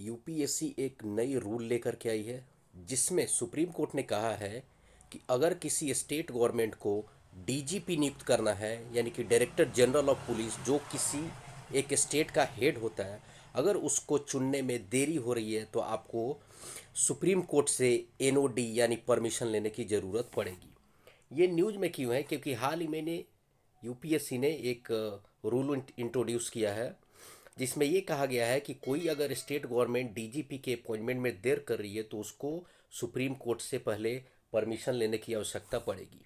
UPSC एक नई rule लेकर के आई है जिसमें सुप्रीम कोर्ट ने कहा है कि अगर किसी स्टेट गवर्नमेंट को डीजीपी नियुक्त करना है यानी कि डायरेक्टर जनरल ऑफ पुलिस जो किसी एक स्टेट का हेड होता है, अगर उसको चुनने में देरी हो रही है तो आपको सुप्रीम कोर्ट से एनओडी यानी परमिशन लेने की ज़रूरत पड़ेगी। ये न्यूज़ में क्यों है? क्योंकि हाल ही में यूपीएससी ने एक रूल इंट्रोड्यूस किया है जिसमें ये कहा गया है कि कोई अगर स्टेट गवर्नमेंट डीजीपी के अपॉइंटमेंट में देर कर रही है तो उसको सुप्रीम कोर्ट से पहले परमिशन लेने की आवश्यकता पड़ेगी।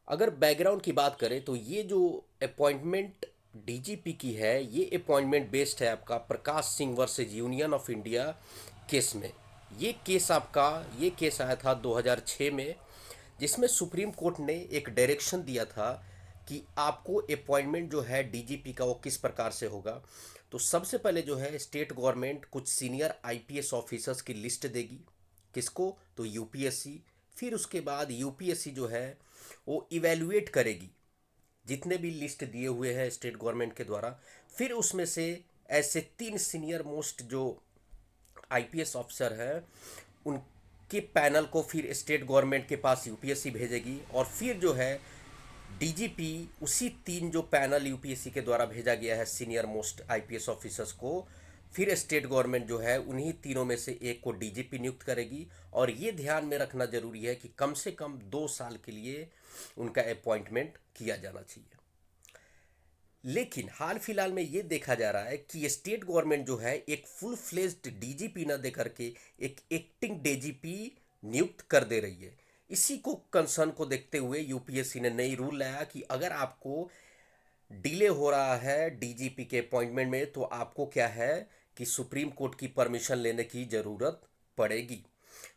अगर बैकग्राउंड की बात करें तो ये जो अपॉइंटमेंट डीजीपी की है, ये अपॉइंटमेंट बेस्ड है आपका Prakash Singh versus Union of India case में। ये केस आया था 2006 में, जिसमें सुप्रीम कोर्ट ने एक डायरेक्शन दिया था कि आपको अपॉइंटमेंट जो है डीजीपी का वो किस प्रकार से होगा। तो सबसे पहले जो है स्टेट गवर्नमेंट कुछ सीनियर आईपीएस ऑफिसर्स की लिस्ट देगी। किसको? तो यूपीएससी। फिर उसके बाद यूपीएससी जो है वो इवेलुएट करेगी जितने भी लिस्ट दिए हुए हैं स्टेट गवर्नमेंट के द्वारा। फिर उसमें से ऐसे 3 सीनियर मोस्ट जो आईपीएस ऑफिसर है उनके पैनल को फिर स्टेट गवर्नमेंट के पास यूपीएससी भेजेगी, और फिर जो है डीजीपी उसी 3 जो पैनल यूपीएससी के द्वारा भेजा गया है सीनियर मोस्ट आईपीएस ऑफिसर्स को, फिर स्टेट गवर्नमेंट जो है उन्हीं तीनों में से एक को डीजीपी नियुक्त करेगी। और ये ध्यान में रखना जरूरी है कि कम से कम 2 साल के लिए उनका अपॉइंटमेंट किया जाना चाहिए। लेकिन हाल फिलहाल में ये देखा जा रहा है कि स्टेट गवर्नमेंट जो है एक फुल फ्लेज्ड डीजीपी न दे करके एक एक्टिंग डीजीपी नियुक्त कर दे रही है। इसी को कंसर्न को देखते हुए यूपीएससी ने नई रूल लाया कि अगर आपको डिले हो रहा है डीजीपी के अपॉइंटमेंट में तो आपको क्या है कि सुप्रीम कोर्ट की परमिशन लेने की ज़रूरत पड़ेगी।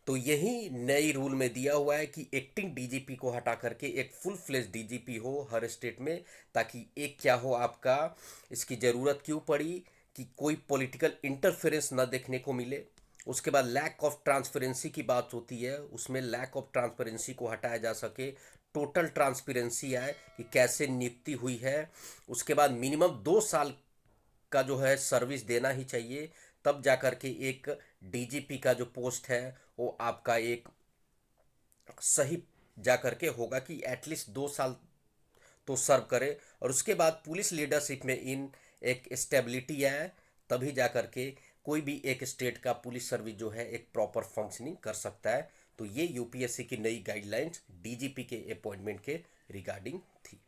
तो यही नई रूल में दिया हुआ है कि एक्टिंग डीजीपी को हटा करके एक फुल फ्लेज डीजीपी हो हर स्टेट में, ताकि एक क्या हो आपका, इसकी ज़रूरत क्यों पड़ी कि कोई पॉलिटिकल इंटरफेरेंस ना देखने को मिले। उसके बाद लैक ऑफ ट्रांसपेरेंसी की बात होती है, उसमें लैक ऑफ ट्रांसपेरेंसी को हटाया जा सके, टोटल ट्रांसपेरेंसी आए कि कैसे नियुक्ति हुई है। उसके बाद मिनिमम 2 साल का जो है सर्विस देना ही चाहिए, तब जा कर के एक डीजीपी का जो पोस्ट है वो आपका एक सही जा कर के होगा कि एटलीस्ट 2 साल तो सर्व करे। और उसके बाद पुलिस लीडरशिप में इन एक स्टेबिलिटी आए, तभी जा कर के कोई भी एक स्टेट का पुलिस सर्विस जो है एक प्रॉपर फंक्शनिंग कर सकता है। तो ये यूपीएससी की नई गाइडलाइंस डीजीपी के अपॉइंटमेंट के रिगार्डिंग थी।